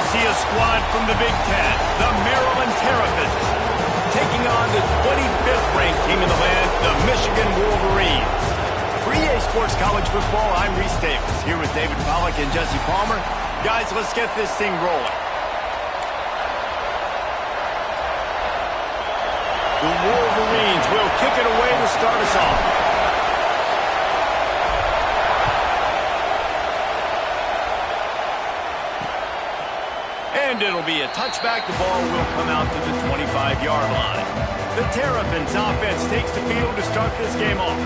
see a squad from the Big Ten, the Maryland Terrapins, taking on the 25th ranked team in the land, the Michigan Wolverines. For EA Sports College Football, I'm Reese Davis, here with David Pollack and Jesse Palmer. Guys, let's get this thing rolling. The Wolverines will kick it away to start us off. And it'll be a touchback. The ball will come out to the 25-yard line. The Terrapins offense takes the field to start this game off.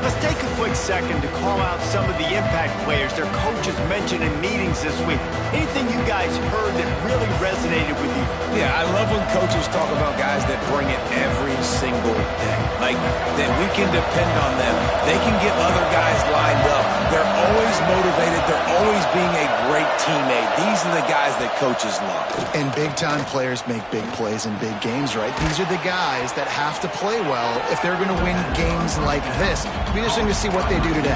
Let's take a quick second to call out some of the impact players their coaches mentioned in meetings this week. Anything you guys heard that really resonated with you? Yeah, I love when coaches talk about guys that bring it every single day. Like, that we can depend on them. They can get other guys lined up. They're always motivated. They're always being a great teammate. These are the guys that coaches love. And big-time players make big plays in big games, right? These are the guys that have to play well if they're going to win games like this. It'll be interesting to see what they do today.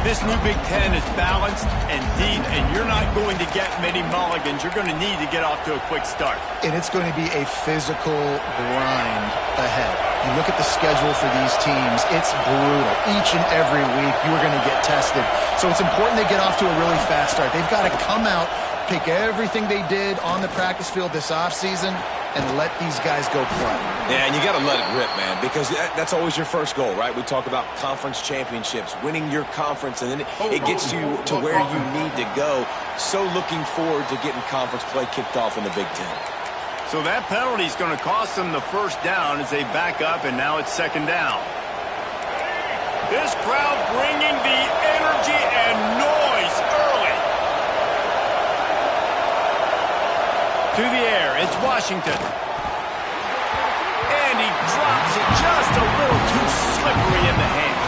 This new Big Ten is balanced and deep, and you're not going to get many mulligans. You're going to need to get off to a quick start. And it's going to be a physical grind ahead. You look at the schedule for these teams, it's brutal. Each and every week, you are going to get tested. So it's important they get off to a really fast start. They've got to come out, pick everything they did on the practice field this offseason, and let these guys go play. Yeah, and you got to let it rip, man, because that's always your first goal, right? We talk about conference championships, winning your conference, and then it gets you to where you need to go. So looking forward to getting conference play kicked off in the Big Ten. So that penalty is going to cost them the first down as they back up, and now it's second down. This crowd bringing the energy and noise early. To the air, it's Washington. And he drops it just a little too slippery in the hand.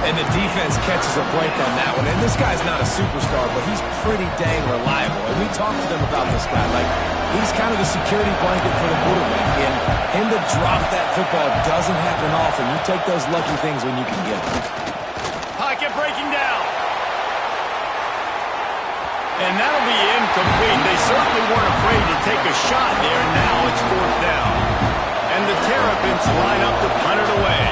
And the defense catches a break on that one. And this guy's not a superstar, but he's pretty dang reliable. And we talked to them about this guy. Like, he's kind of the security blanket for the quarterback. And him to drop that football doesn't happen often. You take those lucky things when you can get them. Pocket breaking down. And that'll be incomplete. They certainly weren't afraid to take a shot there. Now it's fourth down. And the Terrapins line up to punt it away.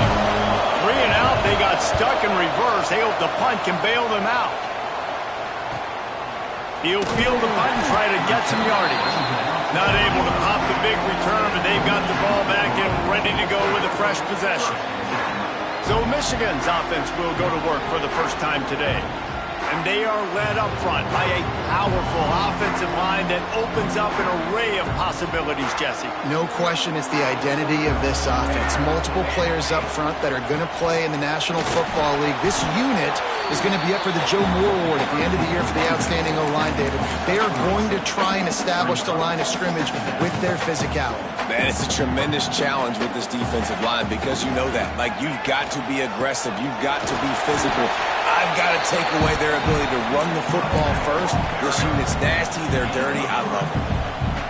3 and out. They got stuck in reverse. They hope the punt can bail them out. He'll field the punt and try to get some yardage. Not able to pop the big return, but they've got the ball back and ready to go with a fresh possession. So Michigan's offense will go to work for the first time today. And they are led up front by a powerful offensive line that opens up an array of possibilities, Jesse. No question it's the identity of this offense. Multiple players up front that are going to play in the National Football League. This unit is going to be up for the Joe Moore Award at the end of the year for the outstanding O-line, David. They are going to try and establish the line of scrimmage with their physicality. Man, it's a tremendous challenge with this defensive line because you know that. Like, you've got to be aggressive. You've got to be physical. I've got to take away their ability to run the football first. This unit's nasty. They're dirty. I love them.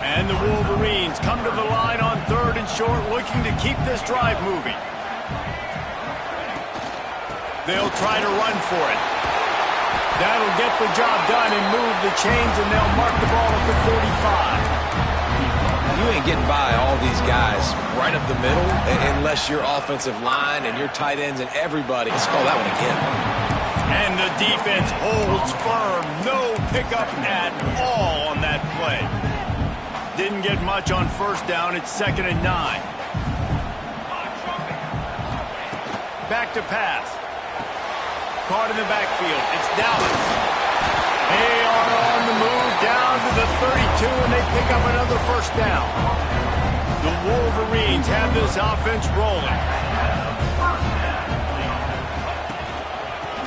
And the Wolverines come to the line on 3rd and short, looking to keep this drive moving. They'll try to run for it. That'll get the job done and move the chains, and they'll mark the ball at the 45. You ain't getting by all these guys right up the middle unless your offensive line and your tight ends and everybody. Let's call that one again. And the defense holds firm. No pickup at all on that play. Didn't get much on first down. It's 2nd and 9. Back to pass. Caught in the backfield. It's Dallas. They are on the move down to the 32, and they pick up another first down. The Wolverines have this offense rolling.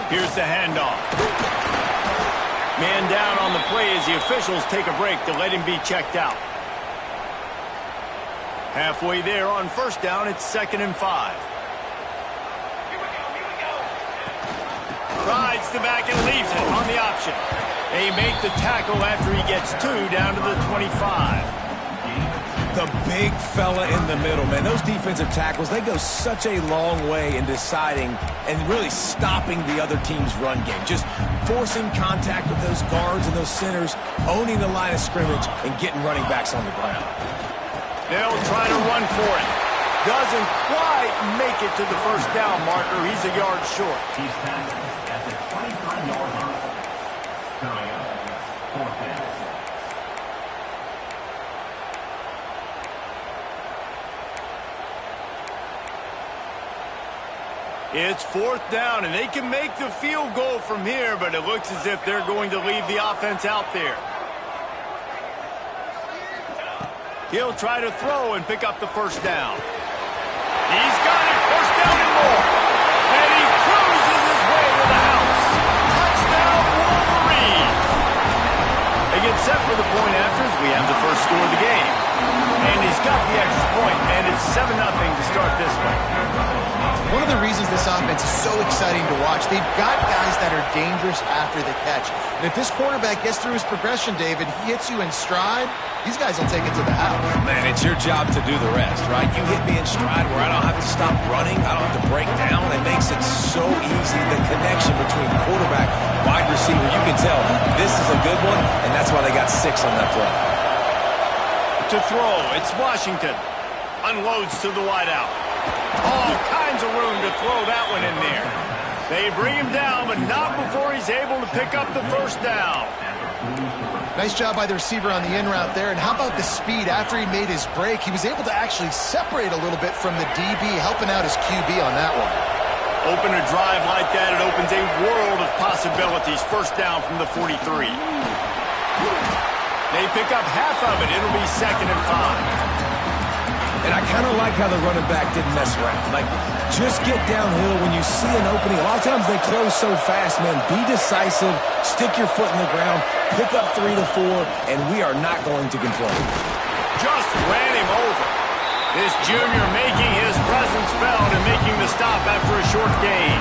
Here's the handoff. Man down on the play as the officials take a break to let him be checked out. Halfway there on first down, it's 2nd and 5. Rides the back and leaves it on the option. They make the tackle after he gets 2 down to the 25. The big fella in the middle, man. Those defensive tackles, they go such a long way in deciding and really stopping the other team's run game. Just forcing contact with those guards and those centers, owning the line of scrimmage, and getting running backs on the ground. They'll try to run for it. Doesn't quite make it to the first down marker. He's a yard short. He's tackled at the 25-yard line. Coming up, fourth down. It's fourth down, and they can make the field goal from here, but it looks as if they're going to leave the offense out there. He'll try to throw and pick up the first down. He's got it, first down and more. And he cruises his way to the house. Touchdown, Wolverines. They get set for the point after as we have the first score of the game. And he's got the extra point, and it's 7-0 to start this one. One of the reasons this offense is so exciting to watch, they've got guys that are dangerous after the catch. And if this quarterback gets through his progression, David, he hits you in stride, these guys will take it to the house. Man, it's your job to do the rest, right? You hit me in stride where I don't have to stop running, I don't have to break down. It makes it so easy. The connection between quarterback, wide receiver, you can tell this is a good one, and that's why they got 6 on that play. To throw, it's Washington. Unloads to the wideout. All kinds of room to throw that one in there. They bring him down, but not before he's able to pick up the first down. Nice job by the receiver on the in route there. And how about the speed? After he made his break, he was able to actually separate a little bit from the DB, helping out his QB on that one. Open a drive like that, it opens a world of possibilities. First down from the 43. They pick up half of it. It'll be 2nd and 5. And I kind of like how the running back didn't mess around. Like, just get downhill when you see an opening. A lot of times they close so fast, man. Be decisive, stick your foot in the ground, pick up 3 to 4, and we are not going to complain. Just ran him over. This junior making his presence felt and making the stop after a short gain.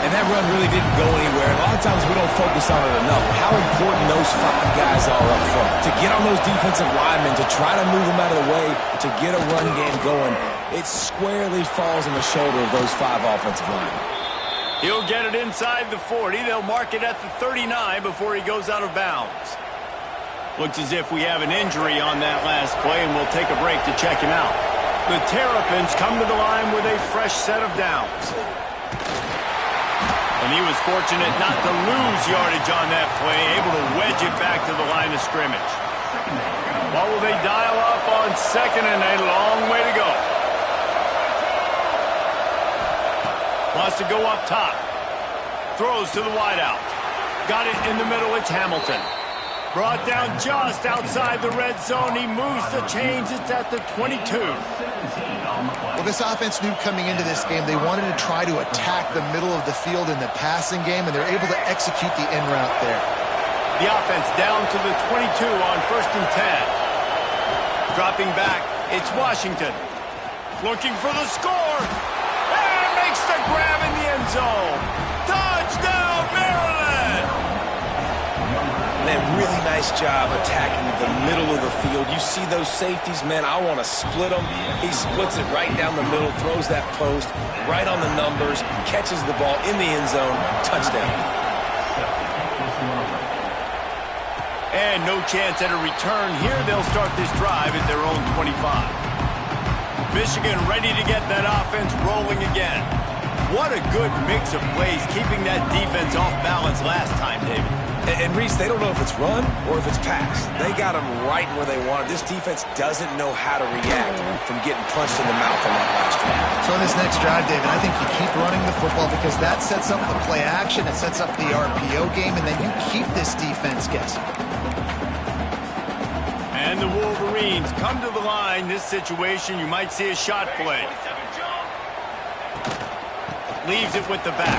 And that run really didn't go anywhere. A lot of times we don't focus on it enough. How important those 5 guys are up front. To get on those defensive linemen, to try to move them out of the way, to get a run game going, it squarely falls on the shoulder of those 5 offensive linemen. He'll get it inside the 40. They'll mark it at the 39 before he goes out of bounds. Looks as if we have an injury on that last play, and we'll take a break to check him out. The Terrapins come to the line with a fresh set of downs. And he was fortunate not to lose yardage on that play, able to wedge it back to the line of scrimmage. What will they dial up on 2nd and a long way to go? Wants to go up top. Throws to the wideout. Got it in the middle, it's Hamilton. Brought down just outside the red zone. He moves the chains, it's at the 22. Well, this offense knew coming into this game they wanted to try to attack the middle of the field in the passing game, and they're able to execute the in route there. The offense down to the 22 on 1st and 10. Dropping back, it's Washington. Looking for the score. And makes the grab in the end zone. Touchdown, Maryland! Man, really nice job attacking the middle of the field. You see those safeties, man, I want to split them. He splits it right down the middle, throws that post, right on the numbers, catches the ball in the end zone, touchdown. And no chance at a return here. They'll start this drive at their own 25. Michigan ready to get that offense rolling again. What a good mix of plays, keeping that defense off balance last time, David. And Reese, they don't know if it's run or if it's pass. They got them right where they want it. This defense doesn't know how to react from getting punched in the mouth on that last drive. So on this next drive, David, I think you keep running the football because that sets up the play action, it sets up the RPO game, and then you keep this defense guessing. And the Wolverines come to the line. This situation, you might see a shot play. Leaves it with the back.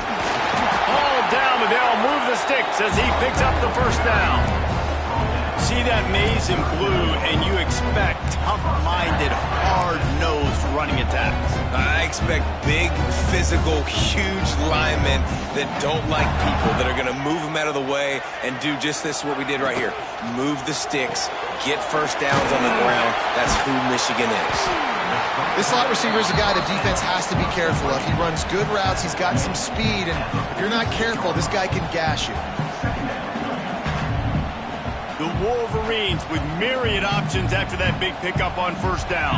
All down, but they'll move the sticks as he picks up the first down. see that maize in blue, and you expect tough-minded, hard-nosed running attacks. I expect big, physical, huge linemen that don't like people, that are going to move them out of the way and do just this, what we did right here. Move the sticks, get first downs on the ground. That's who Michigan is. This slot receiver is a guy the defense has to be careful of. He runs good routes, he's got some speed, and if you're not careful, this guy can gash you. The Wolverines with myriad options after that big pickup on first down.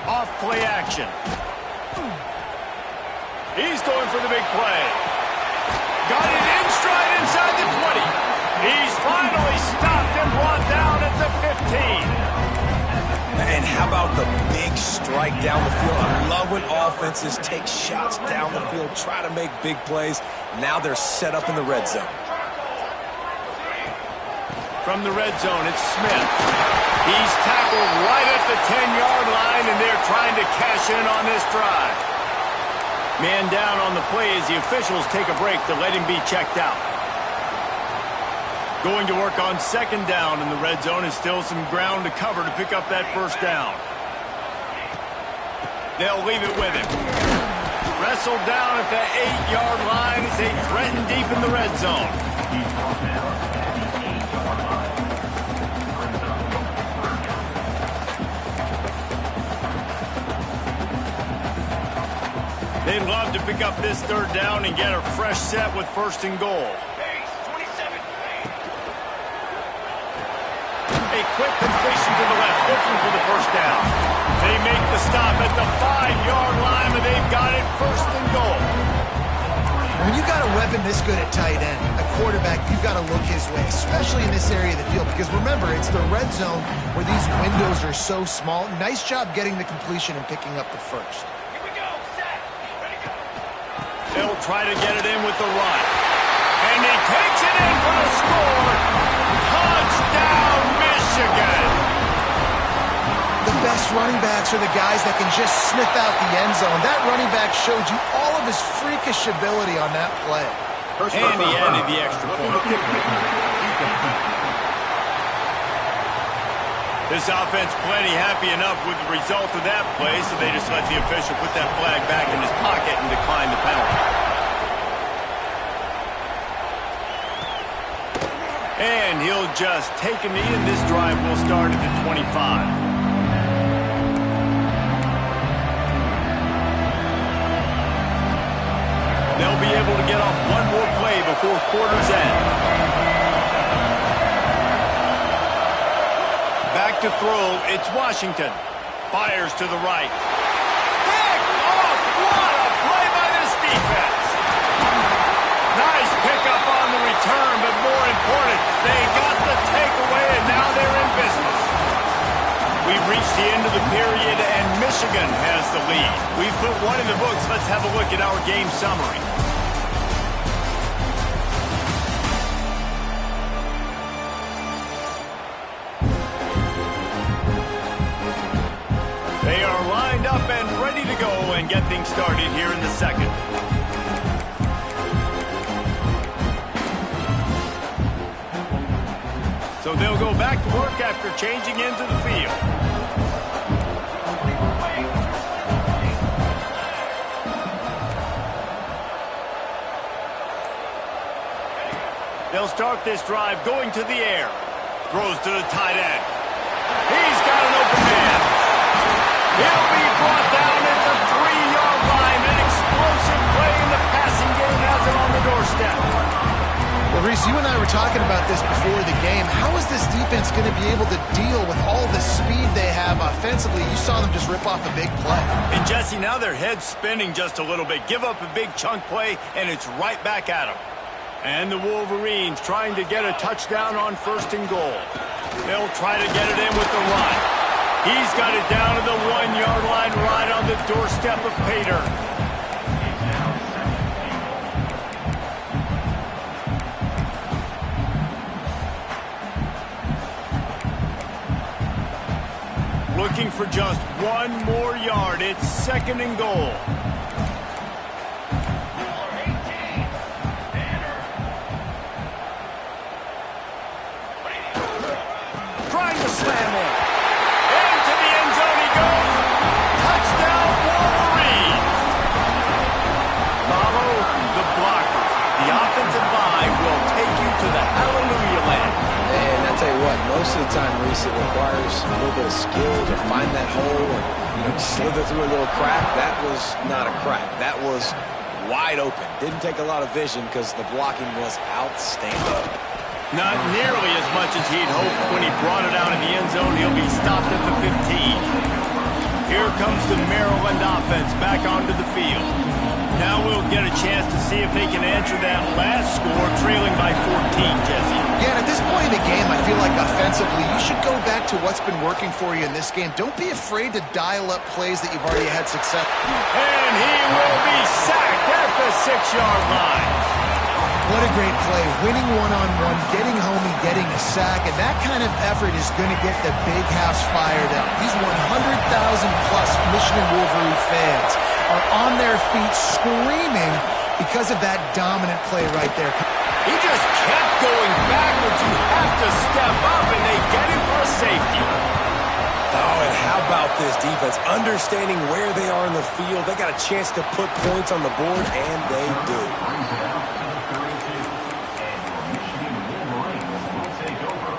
Off play action. He's going for the big play. Got it in stride inside the 20. He's finally stopped and brought down at the 15. And how about the big strike down the field? I love when offenses take shots down the field, try to make big plays. Now they're set up in the red zone. From the red zone, it's Smith. He's tackled right at the 10-yard line, and they're trying to cash in on this drive. Man down on the play as the officials take a break to let him be checked out. Going to work on second down in the red zone, and still some ground to cover to pick up that first down. They'll leave it with him. Wrestled down at the 8-yard line as they threaten deep in the red zone. They'd love to pick up this third down and get a fresh set with first and goal. A quick completion to the left, looking for the first down. They make the stop at the 5-yard line, and they've got it first and goal. When you got a weapon this good at tight end, a quarterback, you've got to look his way, especially in this area of the field, because remember, it's the red zone where these windows are so small. Nice job getting the completion and picking up the first. They'll try to get it in with the run. And he takes it in for a score. Touchdown, Michigan! The best running backs are the guys that can just sniff out the end zone. That running back showed you all of his freakish ability on that play. And he added the extra point. This offense plenty happy enough with the result of that play, so they just let the official put that flag back in his pocket and decline the penalty. And he'll just take a knee, and this drive will start at the 25. They'll be able to get off one more play before quarter's end. Back to throw, it's Washington. Fires to the right. Pick off! What a play by this defense! Nice pickup on the return, but more important, they got the takeaway, and now they're in business. We've reached the end of the period, and Michigan has the lead. We've put one in the books. Let's have a look at our game summary. They are lined up and ready to go and get things started here in the second. So they'll go back to work after changing into the field. They'll start this drive going to the air. Throws to the tight end. He's got an open man. He'll be brought down at the 3-yard line. An explosive play in the passing game has it on the doorstep. Well, Reese, you and I were talking about this before the game. How is this defense going to be able to deal with all the speed they have offensively? You saw them just rip off a big play. And, Jesse, now their head's spinning just a little bit. Give up a big chunk play, and it's right back at them. And the Wolverines trying to get a touchdown on first and goal. They'll try to get it in with the run. He's got it down to the 1-yard line right on the doorstep of Pater. Looking for just one more yard. It's second and goal. slam in. Into the end zone he goes. Touchdown, Wolverine. Follow the blockers. The offensive line will take you to the hallelujah land. And I tell you what, most of the time, Reese, it requires a little bit of skill to find that hole and slither through a little crack. That was not a crack. That was wide open. Didn't take a lot of vision because the blocking was outstanding. Not nearly as much as he'd hoped when he brought it out in the end zone. He'll be stopped at the 15. Here comes the Maryland offense back onto the field. Now we'll get a chance to see if they can answer that last score, trailing by 14, Jesse. Yeah, and at this point in the game, I feel like offensively, you should go back to what's been working for you in this game. Don't be afraid to dial up plays that you've already had success. And he will be sacked at the 6-yard line. What a great play. Winning one-on-one, getting home and getting a sack, and that kind of effort is going to get the big house fired up. These 100,000-plus Michigan Wolverine fans are on their feet screaming because of that dominant play right there. He just kept going backwards. You have to step up, and they get him for a safety. Oh, and how about this defense? Understanding where they are in the field. They got a chance to put points on the board, and they do.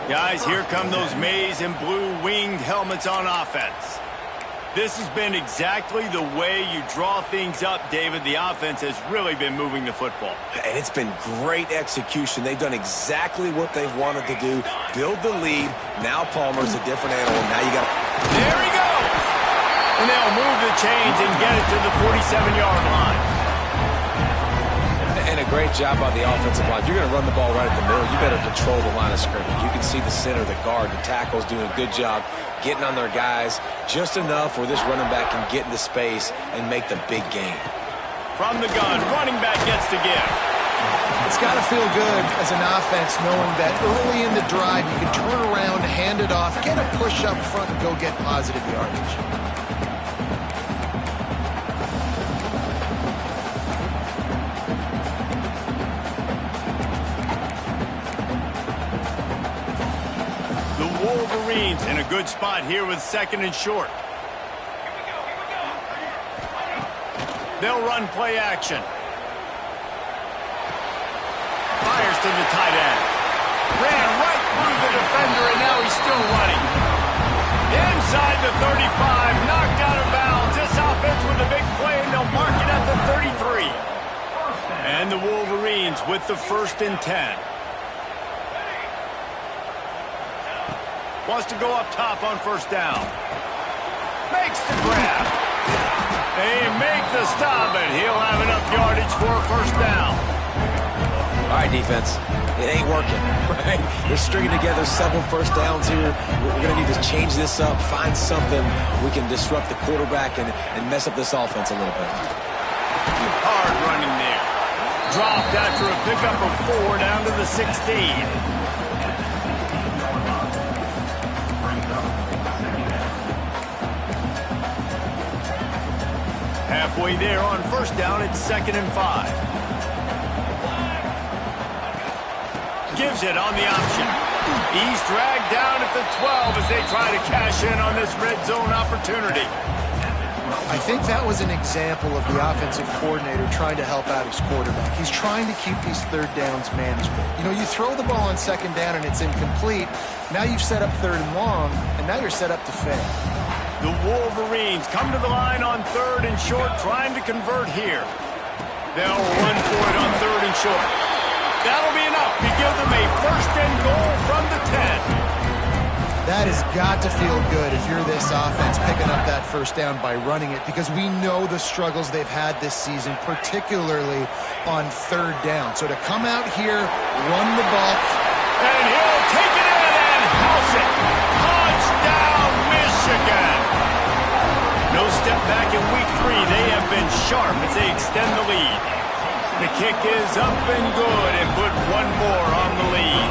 Guys, here come those maize and blue winged helmets on offense. This has been exactly the way you draw things up, David. The offense has really been moving the football. And it's been great execution. They've done exactly what they've wanted to do. Build the lead. Now Palmer's a different animal. Now you got. There he goes! And they'll move the chains and get it to the 47-yard line. And a great job by the offensive line. If you're going to run the ball right at the middle, you better control the line of scrimmage. You can see the center, the guard, the tackles doing a good job getting on their guys just enough where this running back can get into space and make the big game. From the gun, running back gets the give. It's got to feel good as an offense knowing that early in the drive you can turn around, hand it off, get a push up front, and go get positive yardage. Wolverines in a good spot here with 2nd and short. They'll run play action. Fires to the tight end. Ran right through the defender, and now he's still running. Inside the 35, knocked out of bounds. This offense with a big play, and they'll mark it at the 33. And the Wolverines with the 1st and 10. Wants to go up top on 1st down. Makes the grab. They make the stop, and he'll have enough yardage for a 1st down. All right, defense. It ain't working, right? They're stringing together several 1st downs here. We're going to need to change this up, find something we can disrupt the quarterback and mess up this offense a little bit. Hard running there. Dropped after a pickup of 4 down to the 16. Halfway there on 1st down, it's 2nd and 5. Gives it on the option. He's dragged down at the 12 as they try to cash in on this red zone opportunity. I think that was an example of the offensive coordinator trying to help out his quarterback. He's trying to keep these 3rd downs manageable. You know, you throw the ball on 2nd down and it's incomplete. Now you've set up 3rd and long, and now you're set up to fail. The Wolverines come to the line on 3rd and short, trying to convert here. They'll run for it on 3rd and short. That'll be enough to give them a 1st and goal from the 10. That has got to feel good if you're this offense picking up that 1st down by running it, because we know the struggles they've had this season, particularly on 3rd down. So to come out here, run the ball. And he'll take it in and house it. Touchdown, Michigan. No step back in week 3. They have been sharp as they extend the lead. The kick is up and good and put 1 more on the lead.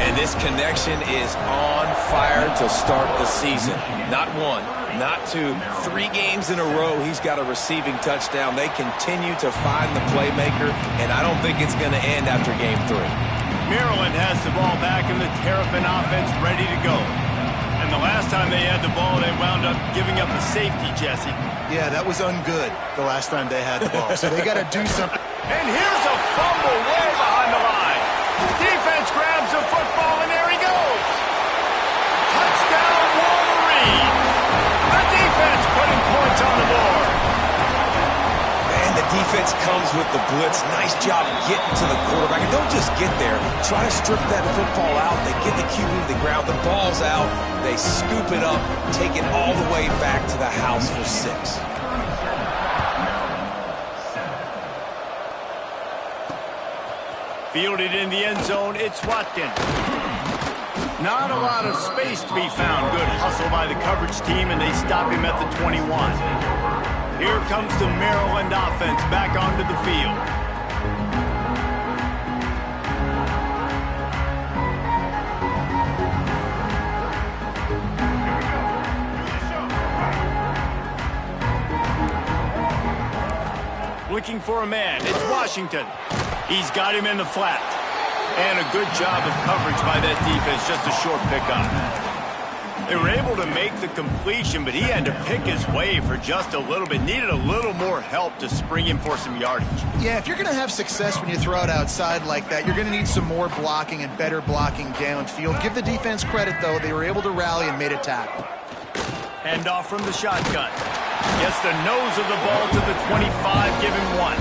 And this connection is on fire to start the season. Not 1, not 2, 3 games in a row he's got a receiving touchdown. They continue to find the playmaker, and I don't think it's going to end after game 3. Maryland has the ball back and the Terrapin offense ready to go. And the last time they had the ball, they wound up giving up a safety, Jesse. Yeah, that was ungood the last time they had the ball. So they got to do something. And here's a fumble way behind the line. Defense grabs the football, and there he goes. Touchdown, Wolverine. The defense putting points on the board. And the defense comes with the blitz. Nice job getting to the quarterback. And don't just get there. Try to strip that football out. They get the QB to the ground. The ball's out. They scoop it up, take it all the way back to the house for 6. Fielded in the end zone, it's Watkins. Not a lot of space to be found. Good hustle by the coverage team, and they stop him at the 21. Here comes the Maryland offense back onto the field. Looking for a man. It's Washington. He's got him in the flat. And a good job of coverage by that defense. Just a short pickup. They were able to make the completion, but he had to pick his way for just a little bit. Needed a little more help to spring him for some yardage. Yeah, if you're going to have success when you throw it outside like that, you're going to need some more blocking and better blocking downfield. Give the defense credit, though. They were able to rally and made a tackle. Handoff from the shotgun. Gets the nose of the ball to the 25, give him 1.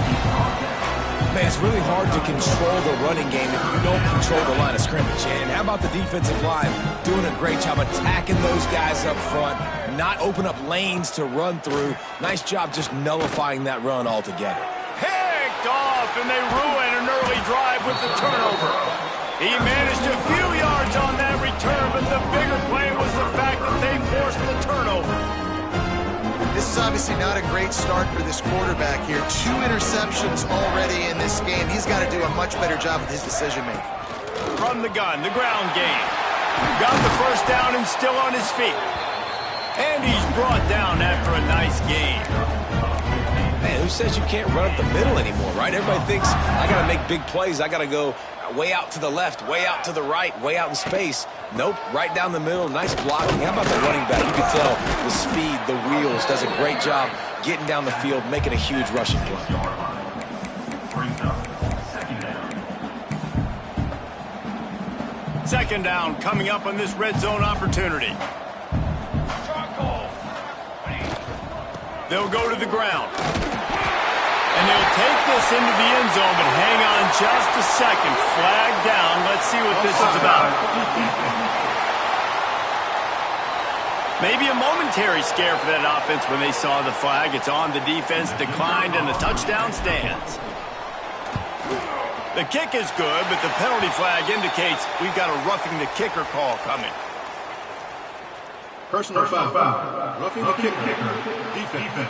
Man, it's really hard to control the running game if you don't control the line of scrimmage. And how about the defensive line doing a great job attacking those guys up front, not open up lanes to run through. Nice job just nullifying that run altogether. Picked off, and they ruin an early drive with the turnover. He managed a few yards on that return, but the bigger play was the fact that they forced the turnover. This is obviously not a great start for this quarterback here. 2 interceptions already in this game. He's got to do a much better job with his decision-making. From the gun, the ground game. Got the first down and still on his feet. And he's brought down after a nice game. Man, who says you can't run up the middle anymore, right? Everybody thinks, I got to make big plays. I got to go way out to the left, way out to the right, way out in space. Nope, right down the middle. Nice blocking. How about the running back? You can tell the speed, the wheels, does a great job getting down the field, making a huge rushing play. Second down coming up on this red zone opportunity. They'll go to the ground. And they'll take this into the end zone, but hang on just a second. Flag down. Let's see what this is about. Maybe a momentary scare for that offense when they saw the flag. It's on the defense, declined, and the touchdown stands. The kick is good, but the penalty flag indicates we've got a roughing the kicker call coming. Personal foul. Roughing the kicker. Defense.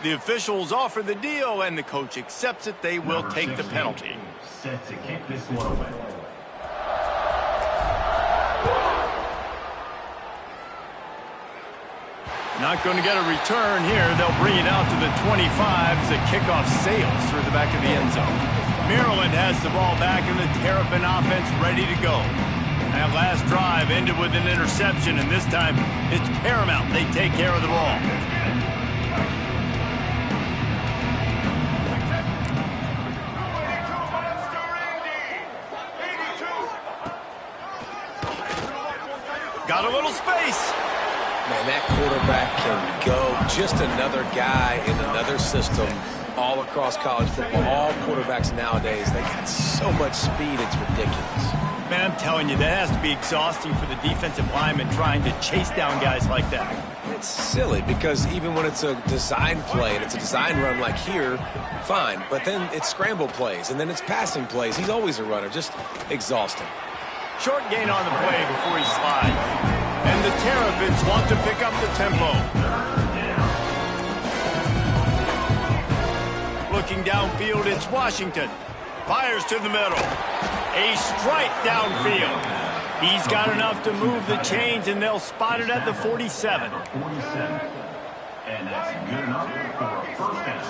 The officials offer the deal, and the coach accepts it. They will take the penalty. Set to kick this one away. Not going to get a return here. They'll bring it out to the 25 as the kickoff sails through the back of the end zone. Maryland has the ball back, and the Terrapin offense ready to go. That last drive ended with an interception, and this time it's paramount they take care of the ball. Got a little space. Man, that quarterback can go. Just another guy in another system all across college football. All quarterbacks nowadays, they got so much speed, it's ridiculous. Man, I'm telling you, that has to be exhausting for the defensive lineman trying to chase down guys like that. It's silly because even when it's a design play and it's a design run like here, fine. But then it's scramble plays and then it's passing plays. He's always a runner, just exhausting. Short gain on the play before he slides. And the Terrapins want to pick up the tempo. Looking downfield, it's Washington. Fires to the middle. A strike downfield. He's got enough to move the chains, and they'll spot it at the 47. 47. And that's good enough for a first down.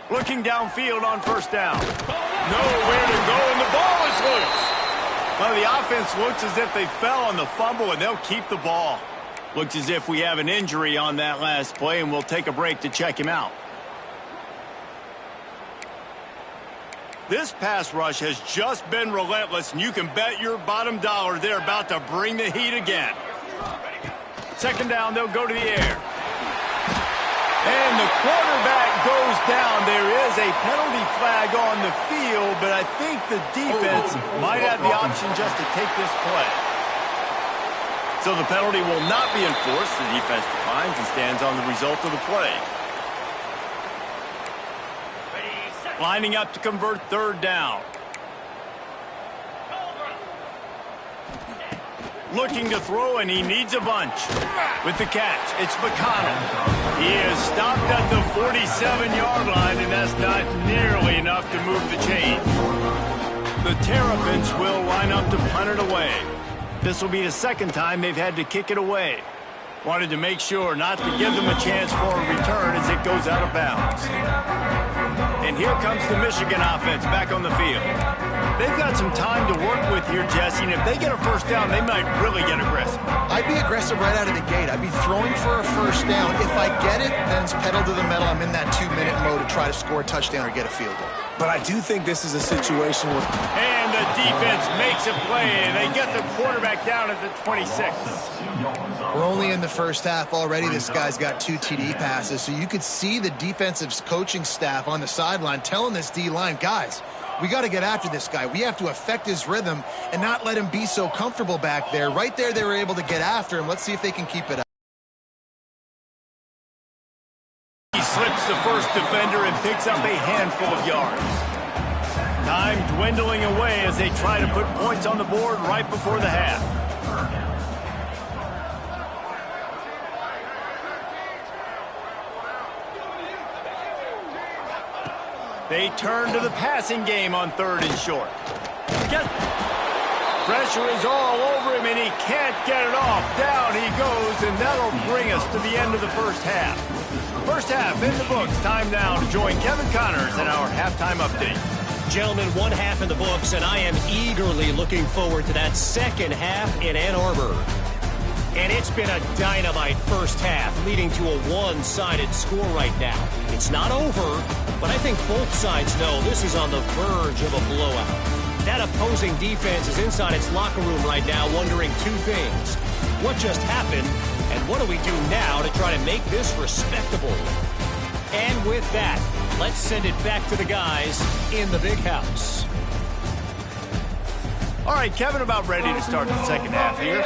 Looking downfield on first down. Nowhere to go, and the ball is loose. Well, the offense looks as if they fell on the fumble, and they'll keep the ball. Looks as if we have an injury on that last play, and we'll take a break to check him out. This pass rush has just been relentless, and you can bet your bottom dollar they're about to bring the heat again. Second down, they'll go to the air. And the quarterback goes down. There is a penalty flag on the field, but I think the defense might have the option just to take this play. So the penalty will not be enforced. The defense declines and stands on the result of the play. Lining up to convert third down. Looking to throw, and he needs a bunch. With the catch, it's McConnell. He is stopped at the 47-yard line, and that's not nearly enough to move the chains. The Terrapins will line up to punt it away. This will be the second time they've had to kick it away. Wanted to make sure not to give them a chance for a return as it goes out of bounds. And here comes the Michigan offense back on the field. They've got some time to work with here, Jesse, and if they get a first down, they might really get aggressive. I'd be aggressive right out of the gate. I'd be throwing for a first down. If I get it, then it's pedal to the metal. I'm in that 2-minute mode to try to score a touchdown or get a field goal. But I do think this is a situation where... And the defense makes a play, and they get the quarterback down at the 26. We're only in the first half already. This guy's got 2 TD passes, so you could see the defensive coaching staff on the sideline telling this D-line, guys, we got to get after this guy. We have to affect his rhythm and not let him be so comfortable back there. Right there, they were able to get after him. Let's see if they can keep it up. He slips the first defender and picks up a handful of yards. Time dwindling away as they try to put points on the board right before the half. They turn to the passing game on third and short. Pressure is all over him, and he can't get it off. Down he goes, and that'll bring us to the end of the first half. First half in the books. Time now to join Kevin Connors in our halftime update. Gentlemen, one half in the books, and I am eagerly looking forward to that second half in Ann Arbor. And it's been a dynamite first half, leading to a one-sided score right now. It's not over, but I think both sides know this is on the verge of a blowout. That opposing defense is inside its locker room right now wondering 2 things. What just happened, and what do we do now to try to make this respectable? And with that, let's send it back to the guys in the big house. All right, Kevin, about ready to start the second half here.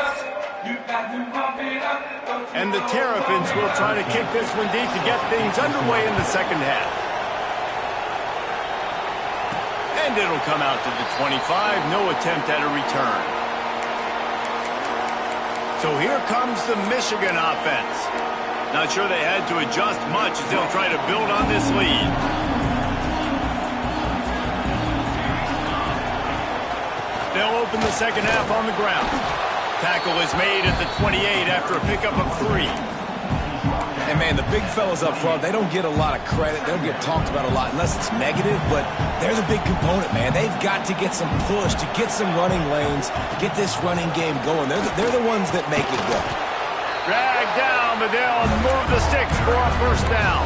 And the Terrapins will try to kick this one deep to get things underway in the second half. And it'll come out to the 25. No attempt at a return. So here comes the Michigan offense. Not sure they had to adjust much as they'll try to build on this lead. They'll open the second half on the ground. Tackle is made at the 28 after a pickup of 3. And, man, the big fellas up front, they don't get a lot of credit. They don't get talked about a lot unless it's negative, but they're the big component, man. They've got to get some push, to get some running lanes, get this running game going. They're the ones that make it go. Dragged down, but they'll move the sticks for a first down.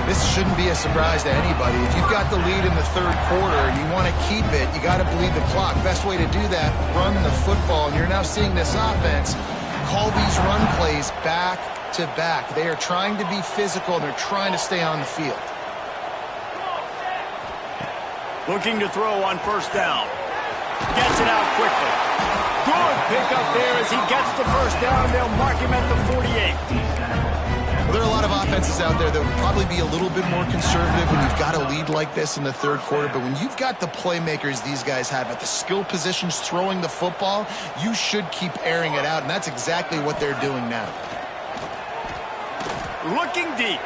This shouldn't be a surprise to anybody. If you've got the lead in the third quarter and you want to keep it, you got to bleed the clock. Best way to do that, run the football. And you're now seeing this offense call these run plays back to back. They are trying to be physical, and they're trying to stay on the field. Looking to throw on first down. Gets it out quickly. Good pickup there as he gets the first down, and they'll mark him at the 48. Well, there are a lot of offenses out there that would probably be a little bit more conservative when you've got a lead like this in the third quarter. But when you've got the playmakers these guys have at the skill positions throwing the football, you should keep airing it out, and that's exactly what they're doing now. Looking deep.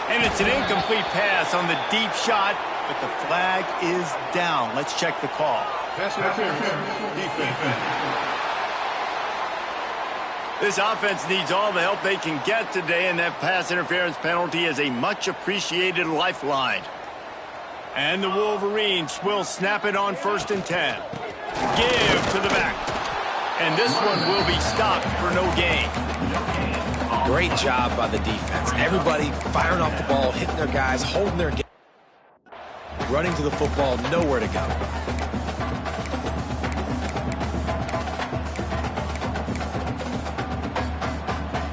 And it's an incomplete pass on the deep shot, but the flag is down. Let's check the call. Pass interference. Defense. This offense needs all the help they can get today, and that pass interference penalty is a much-appreciated lifeline. And the Wolverines will snap it on 1st and 10. Give to the back. And this one will be stopped for no gain. Great job by the defense. Everybody firing off the ball, hitting their guys, holding their game. Running to the football, nowhere to go.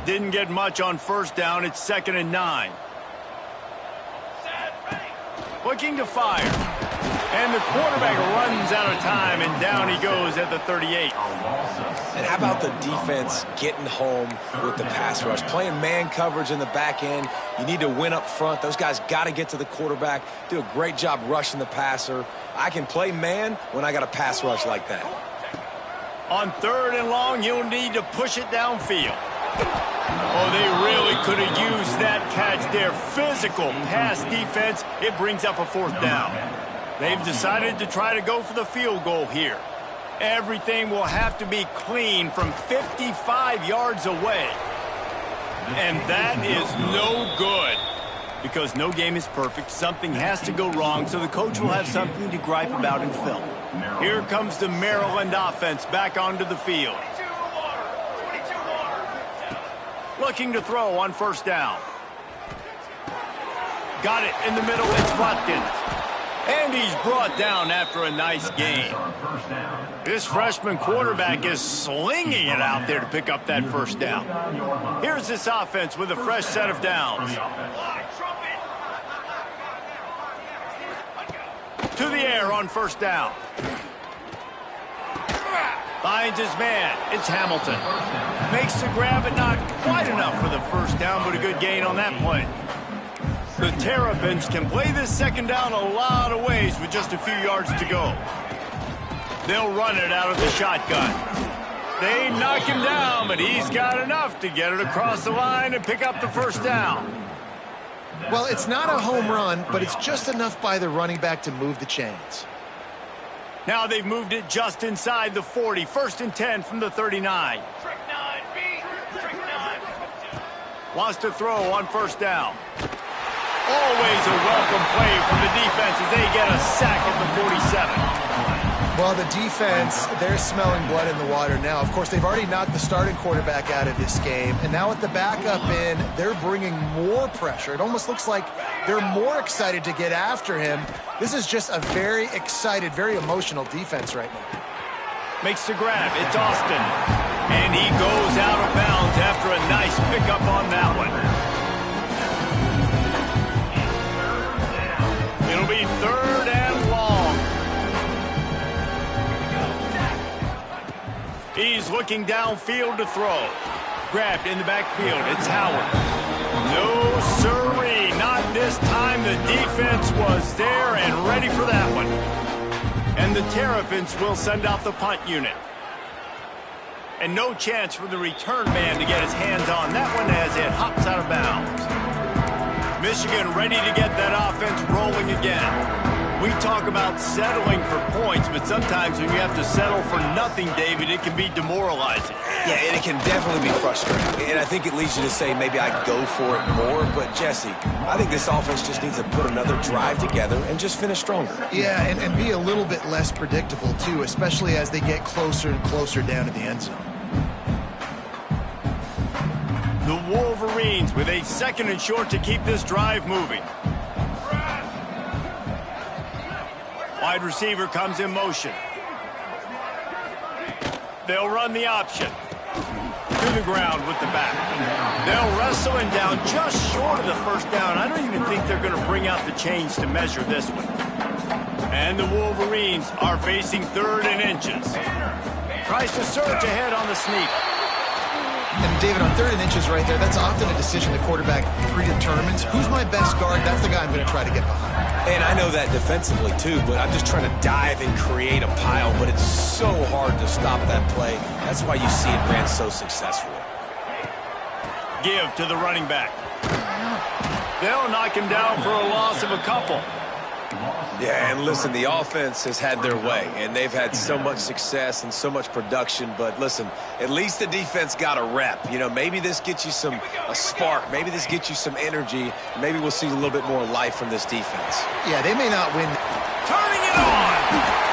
Didn't get much on 1st down. It's 2nd and 9. Looking to fire. And the quarterback runs out of time, and down he goes at the 38. And how about the defense getting home with the pass rush? Playing man coverage in the back end. You need to win up front. Those guys got to get to the quarterback. Do a great job rushing the passer. I can play man when I got a pass rush like that. On 3rd and long, you'll need to push it downfield. Oh, they really could have used that catch there. Physical pass defense. It brings up a 4th down. They've decided to try to go for the field goal here. Everything will have to be clean from 55 yards away. And that is no good. Because no game is perfect. Something has to go wrong, so the coach will have something to gripe about in film. Here comes the Maryland offense back onto the field. Looking to throw on 1st down. Got it in the middle. It's Watkins. And he's brought down after a nice gain. This freshman quarterback is slinging it out there to pick up that 1st down. Here's this offense with a fresh set of downs. To the air on 1st down. Finds his man. It's Hamilton. Makes the grab, but not quite enough for the 1st down, but a good gain on that play. The Terrapins can play this 2nd down a lot of ways with just a few yards to go. They'll run it out of the shotgun. They knock him down, but he's got enough to get it across the line and pick up the 1st down. Well, it's not a home run, but it's just enough by the running back to move the chains. Now they've moved it just inside the 40. 1st and 10 from the 39. Wants to throw on 1st down. Always a welcome play from the defense as they get a sack at the 47. Well, the defense, they're smelling blood in the water now. Of course, they've already knocked the starting quarterback out of this game. And now with the backup in, they're bringing more pressure. It almost looks like they're more excited to get after him. This is just a very excited, very emotional defense right now. Makes the grab. It's Austin. And he goes out of bounds after a nice pickup on that one. It'll be 3rd and long. He's looking downfield to throw. Grabbed in the backfield. It's Howard. No sirree. Not this time. The defense was there and ready for that one. And the Terrapins will send out the punt unit. And no chance for the return man to get his hands on that one as it hops out of bounds. Michigan ready to get that offense rolling again. We talk about settling for points, but sometimes when you have to settle for nothing, David, it can be demoralizing. Yeah, and it can definitely be frustrating. And I think it leads you to say maybe I'd go for it more. But, Jesse, I think this offense just needs to put another drive together and just finish stronger. Yeah, and be a little bit less predictable, too, especially as they get closer and closer down to the end zone. The Wolverines with a 2nd and short to keep this drive moving. Wide receiver comes in motion. They'll run the option. To the ground with the back. They'll wrestle him down just short of the 1st down. I don't even think they're going to bring out the chains to measure this one. And the Wolverines are facing 3rd and inches. Tries to surge ahead on the sneak. And David, on 3rd and inches right there, that's often a decision the quarterback predetermines. Who's my best guard? That's the guy I'm going to try to get behind. And I know that defensively, too, but I'm just trying to dive and create a pile, but it's so hard to stop that play. That's why you see it ran so successfully. Give to the running back. They'll knock him down for a loss of a couple. Yeah, and listen, the offense has had their way, and they've had so much success and so much production. But listen, at least the defense got a rep. You know, maybe this gets you a spark. Maybe this gets you some energy. Maybe we'll see a little bit more life from this defense. Yeah, they may not win. Turning it on.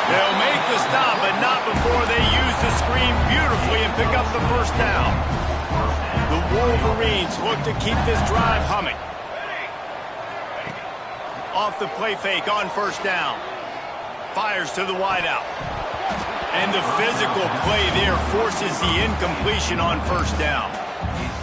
They'll make the stop, but not before they use the screen beautifully and pick up the first down. The Wolverines look to keep this drive humming. Off the play fake on first down. Fires to the wideout. And the physical play there forces the incompletion on first down.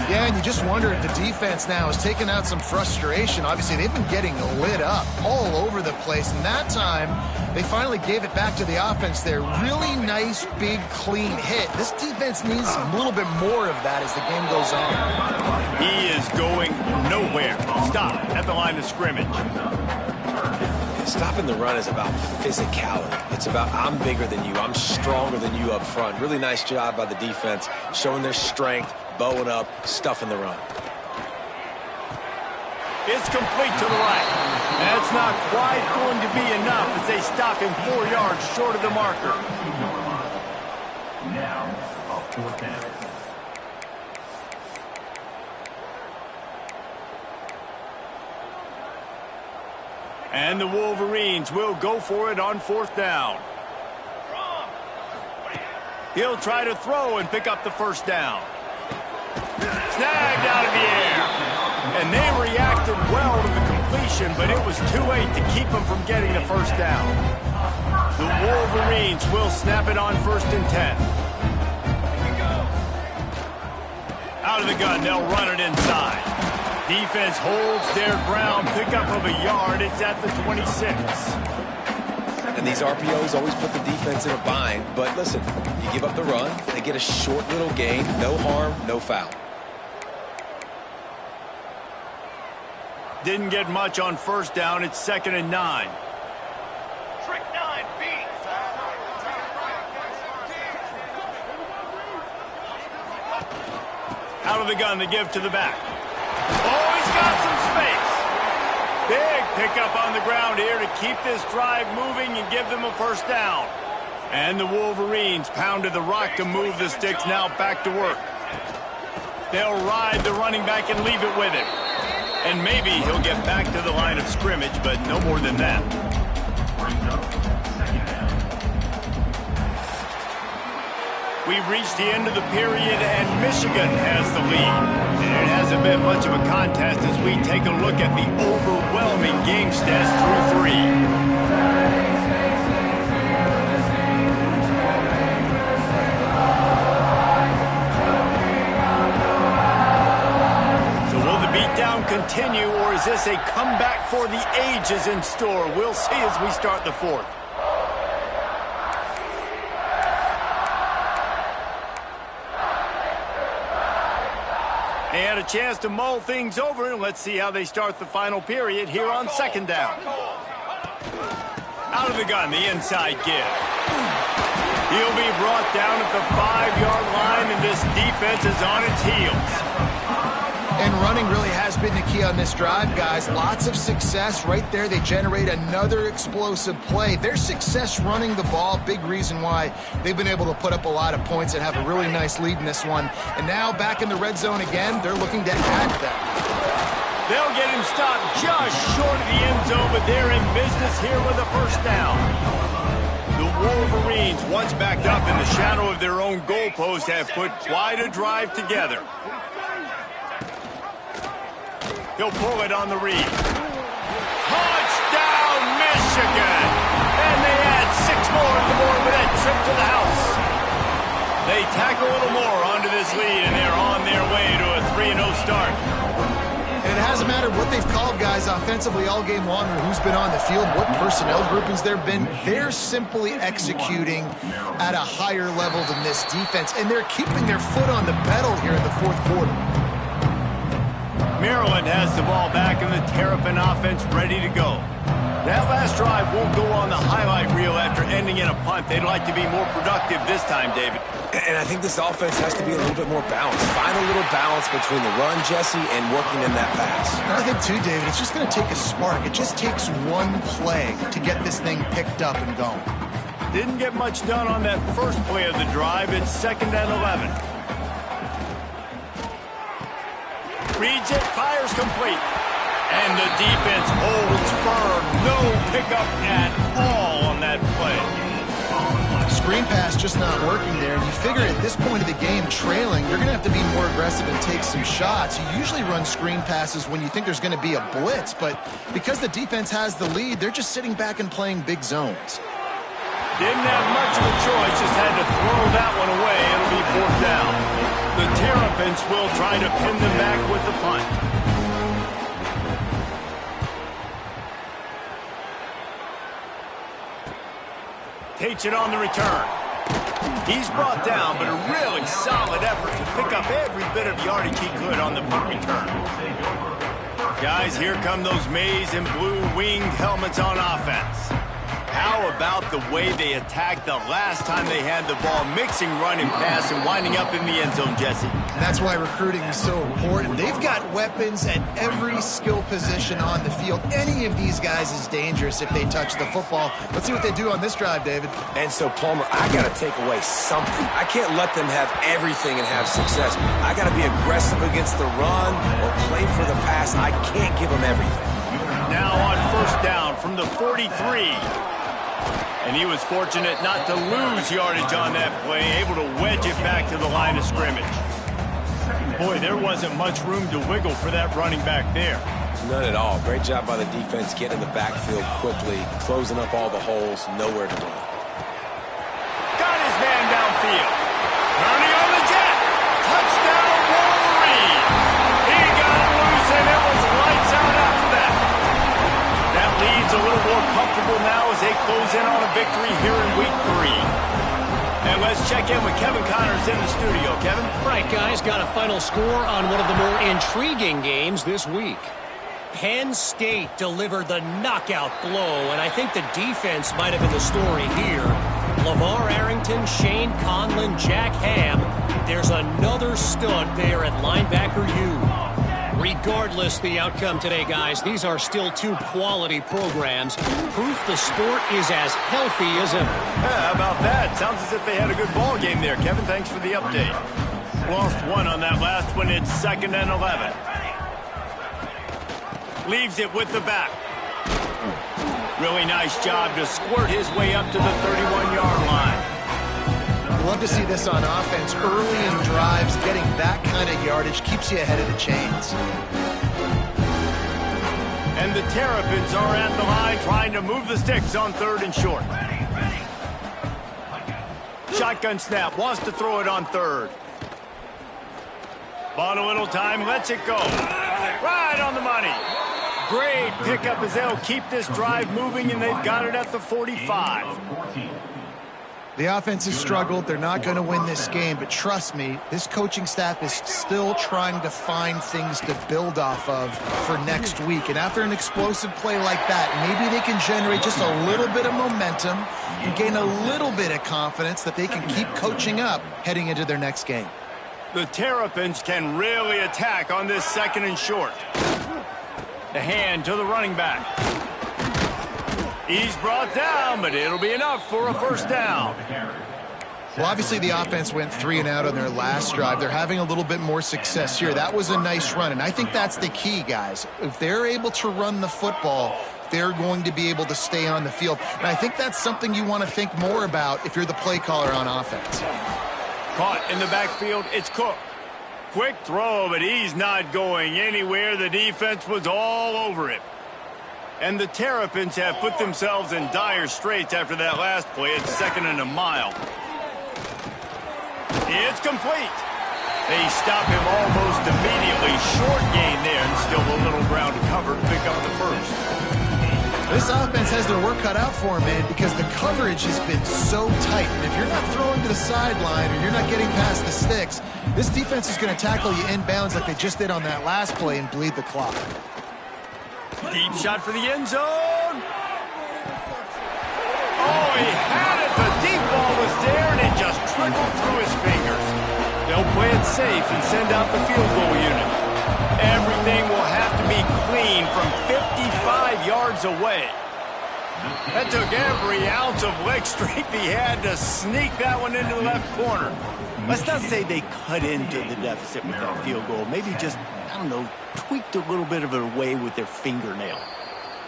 Yeah, and you just wonder if the defense now is taking out some frustration. Obviously, they've been getting lit up all over the place. And that time, they finally gave it back to the offense there. Really nice, big, clean hit. This defense needs a little bit more of that as the game goes on. He is going nowhere. Stop at the line of scrimmage. Stopping the run is about physicality. It's about I'm bigger than you. I'm stronger than you up front. Really nice job by the defense, showing their strength, bowing up, stuffing the run. It's complete to the right. That's not quite going to be enough as they stop him 4 yards short of the marker. Now, a fourth down. And the Wolverines will go for it on fourth down. He'll try to throw and pick up the first down. Snagged out of the air. And they reacted well to the completion, but it was too late to keep him from getting the first down. The Wolverines will snap it on 1st and 10. Out of the gun, they'll run it inside. Defense holds their ground, pickup of a yard. It's at the 26. And these RPOs always put the defense in a bind. But listen, you give up the run, they get a short little gain, no harm, no foul. Didn't get much on first down. It's 2nd and 9. Trick 9, B. Out of the gun to give to the back. Oh, he's got some space. Big pickup on the ground here to keep this drive moving and give them a first down. And the Wolverines pounded the rock to move the sticks, now back to work. They'll ride the running back and leave it with him. And maybe he'll get back to the line of scrimmage, but no more than that. We've reached the end of the period, and Michigan has the lead. And it hasn't been much of a contest as we take a look at the overwhelming game stats through 3. Continue, or is this a comeback for the ages in store? We'll see as we start the 4th. They had a chance to mull things over, and let's see how they start the final period here on 2nd down. Out of the gun, the inside give. He'll be brought down at the 5-yard line, and this defense is on its heels. And running really has been the key on this drive, guys. Lots of success right there. They generate another explosive play. Their success running the ball, big reason why they've been able to put up a lot of points and have a really nice lead in this one. And now back in the red zone again, they're looking to add that. They'll get him stopped just short of the end zone, but they're in business here with a first down. The Wolverines, once backed up in the shadow of their own goalpost, have put quite a drive together. He'll pull it on the read. Touchdown, Michigan! And they add 6 more on the board with that trip to the house. They tack a little more onto this lead, and they're on their way to a 3-0 start. And it hasn't mattered what they've called, guys, offensively all game long, or who's been on the field, what personnel groupings there have been. They're simply executing at a higher level than this defense, and they're keeping their foot on the pedal here in the 4th quarter. Maryland has the ball back, and the Terrapin offense ready to go. That last drive won't go on the highlight reel after ending in a punt. They'd like to be more productive this time, David. And I think this offense has to be a little bit more balanced. Find a little balance between the run, Jesse, and working in that pass. And I think, too, David, it's just going to take a spark. It just takes one play to get this thing picked up and going. Didn't get much done on that first play of the drive. It's 2nd and 11. Reads it, fires complete. And the defense holds firm. No pickup at all on that play. Screen pass just not working there. And you figure at this point of the game, trailing, you're going to have to be more aggressive and take some shots. You usually run screen passes when you think there's going to be a blitz. But because the defense has the lead, they're just sitting back and playing big zones. Didn't have much of a choice. Just had to throw that one away. It'll be 4th down. The Terrapins will try to pin them back with the punt. Takes it on the return. He's brought down, but a really solid effort to pick up every bit of yardage he could on the punt return. Guys, here come those maize and blue winged helmets on offense. How about the way they attacked the last time they had the ball, mixing run and pass and winding up in the end zone, Jesse? And that's why recruiting is so important. They've got weapons at every skill position on the field. Any of these guys is dangerous if they touch the football. Let's see what they do on this drive, David. And so, Palmer, I got to take away something. I can't let them have everything and have success. I got to be aggressive against the run or play for the pass. I can't give them everything. Now on 1st down from the 43. And he was fortunate not to lose yardage on that play, able to wedge it back to the line of scrimmage. Boy, there wasn't much room to wiggle for that running back there. None at all. Great job by the defense getting in the backfield quickly, closing up all the holes, nowhere to run. Got his man downfield. Turning on the jet. Touchdown, Wolverine. He got it loose, and it was lights out after that. That lead's a little more comfortable now as they close in on a victory here in Week 3. And let's check in with Kevin Connors in the studio. Kevin? Right, guys, got a final score on one of the more intriguing games this week. Penn State delivered the knockout blow, and I think the defense might have been the story here. LeVar Arrington, Shane Conlon, Jack Ham. There's another stud there at linebacker U. Regardless the outcome today, guys, these are still two quality programs. Proof the sport is as healthy as ever. Yeah, how about that? Sounds as if they had a good ball game there. Kevin, thanks for the update. Lost one on that last one. It's 2nd and 11. Leaves it with the back. Really nice job to squirt his way up to the 31-yard line. Love to see this on offense. Early in drives, getting that kind of yardage keeps you ahead of the chains. And the Terrapins are at the line trying to move the sticks on 3rd and short. Shotgun snap, wants to throw it on 3rd. Bought a little time, lets it go. Right on the money. Great pickup as they'll keep this drive moving, and they've got it at the 45. The offense has struggled. They're not going to win this game, but trust me, this coaching staff is still trying to find things to build off of for next week. And after an explosive play like that, maybe they can generate just a little bit of momentum and gain a little bit of confidence that they can keep coaching up heading into their next game. The Terrapins can really attack on this 2nd and short. The hand to the running back. He's brought down, but it'll be enough for a 1st down. Well, obviously the offense went 3 and out on their last drive. They're having a little bit more success here. That was a nice run, and I think that's the key, guys. If they're able to run the football, they're going to be able to stay on the field. And I think that's something you want to think more about if you're the play caller on offense. Caught in the backfield, it's Cook. Quick throw, but he's not going anywhere. The defense was all over it. And the Terrapins have put themselves in dire straits after that last play. It's 2nd and a mile. It's complete. They stop him almost immediately. Short gain there, and still a little ground to cover to pick up the 1st. This offense has their work cut out for them, man, because the coverage has been so tight. And if you're not throwing to the sideline or you're not getting past the sticks, this defense is going to tackle you inbounds like they just did on that last play and bleed the clock. Deep shot for the end zone. trickled through his fingers. They'll play it safe and send out the field goal unit. Everything will have to be clean from 55 yards away. That took every ounce of leg strength he had to sneak that one into the left corner. Let's not say they cut into the deficit with that field goal. Maybe just, I don't know, tweaked a little bit of it away with their fingernail.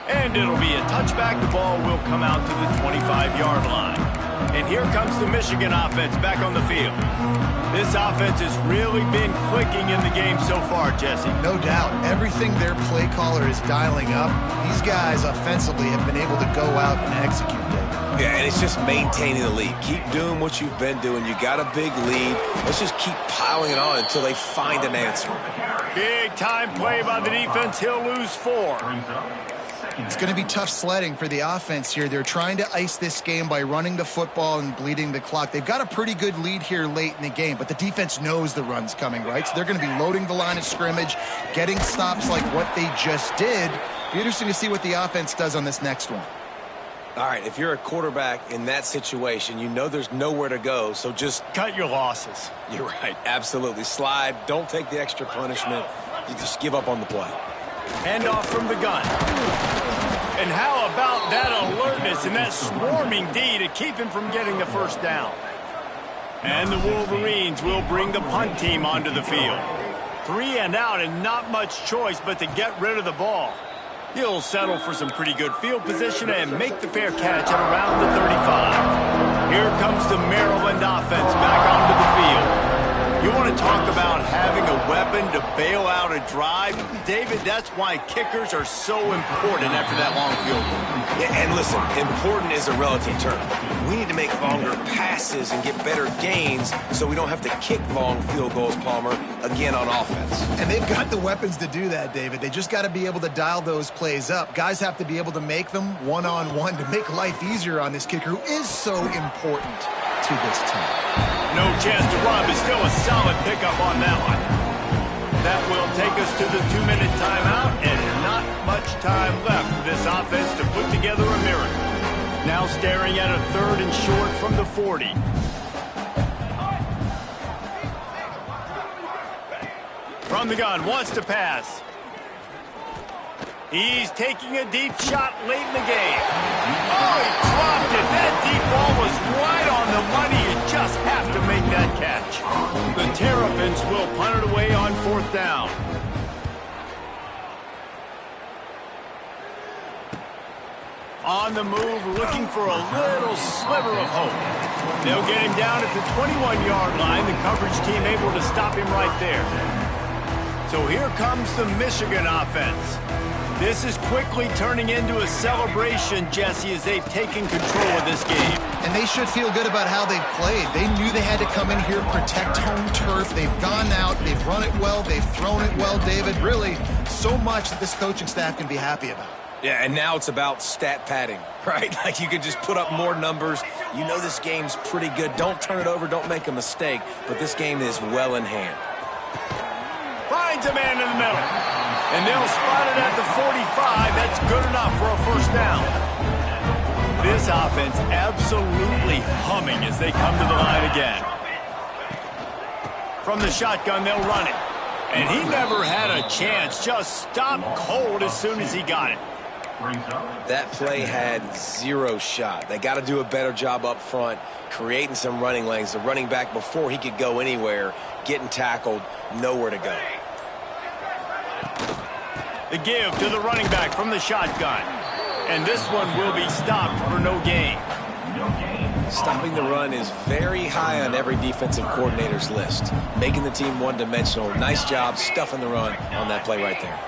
And it'll be a touchback. The ball will come out to the 25-yard line. And here comes the Michigan offense back on the field. This offense has really been clicking in the game so far, Jesse. No doubt. Everything their play caller is dialing up, these guys offensively have been able to go out and execute, Dave. Yeah, and it's just maintaining the lead. Keep doing what you've been doing. You got a big lead. Let's just keep piling it on until they find an answer. Big time play by the defense. He'll lose 4. It's going to be tough sledding for the offense here. They're trying to ice this game by running the football and bleeding the clock. They've got a pretty good lead here late in the game, but the defense knows the run's coming, right? So they're going to be loading the line of scrimmage, getting stops like what they just did. Be interesting to see what the offense does on this next one. All right, if you're a quarterback in that situation, you know there's nowhere to go, so just cut your losses. You're right, absolutely. Slide, don't take the extra punishment. You just give up on the play. Hand off from the gun. And how about that alertness and that swarming D to keep him from getting the first down? And the Wolverines will bring the punt team onto the field. 3 and out and not much choice but to get rid of the ball. He'll settle for some pretty good field position and make the fair catch at around the 35. Here comes the Maryland offense back onto the field. You want to talk about having a weapon to bail out a drive? David, that's why kickers are so important after that long field goal. Yeah, and listen, important is a relative term. We need to make longer passes and get better gains so we don't have to kick long field goals, Palmer, again on offense. And they've got the weapons to do that, David. They just got to be able to dial those plays up. Guys have to be able to make them one-on-one to make life easier on this kicker who is so important to this team. No chance to run, but still a solid pickup on that one. That will take us to the 2-minute timeout, and not much time left for this offense to put together a miracle. Now staring at a 3rd and short from the 40. From the gun, wants to pass. He's taking a deep shot late in the game. Oh, he dropped it. That deep ball was right on the money. You just have to make that catch. The Terrapins will punt it away on 4th down. On the move, looking for a little sliver of hope. They'll get him down at the 21-yard line. The coverage team able to stop him right there. So here comes the Michigan offense. This is quickly turning into a celebration, Jesse, as they've taken control of this game. And they should feel good about how they've played. They knew they had to come in here, protect home turf. They've gone out, they've run it well, they've thrown it well, David. Really, so much that this coaching staff can be happy about. Yeah, and now it's about stat padding, right? Like you can just put up more numbers. You know this game's pretty good. Don't turn it over, don't make a mistake, but this game is well in hand. Finds a man in the middle. And they'll spot it at the 45. That's good enough for a first down. This offense absolutely humming as they come to the line again. From the shotgun, they'll run it. And he never had a chance. Just stopped cold as soon as he got it. That play had 0 shot. They got to do a better job up front, creating some running lanes. The running back, before he could go anywhere, getting tackled, nowhere to go. The give to the running back from the shotgun. And this one will be stopped for no gain. Stopping the run is very high on every defensive coordinator's list. Making the team one-dimensional. Nice job stuffing the run on that play right there.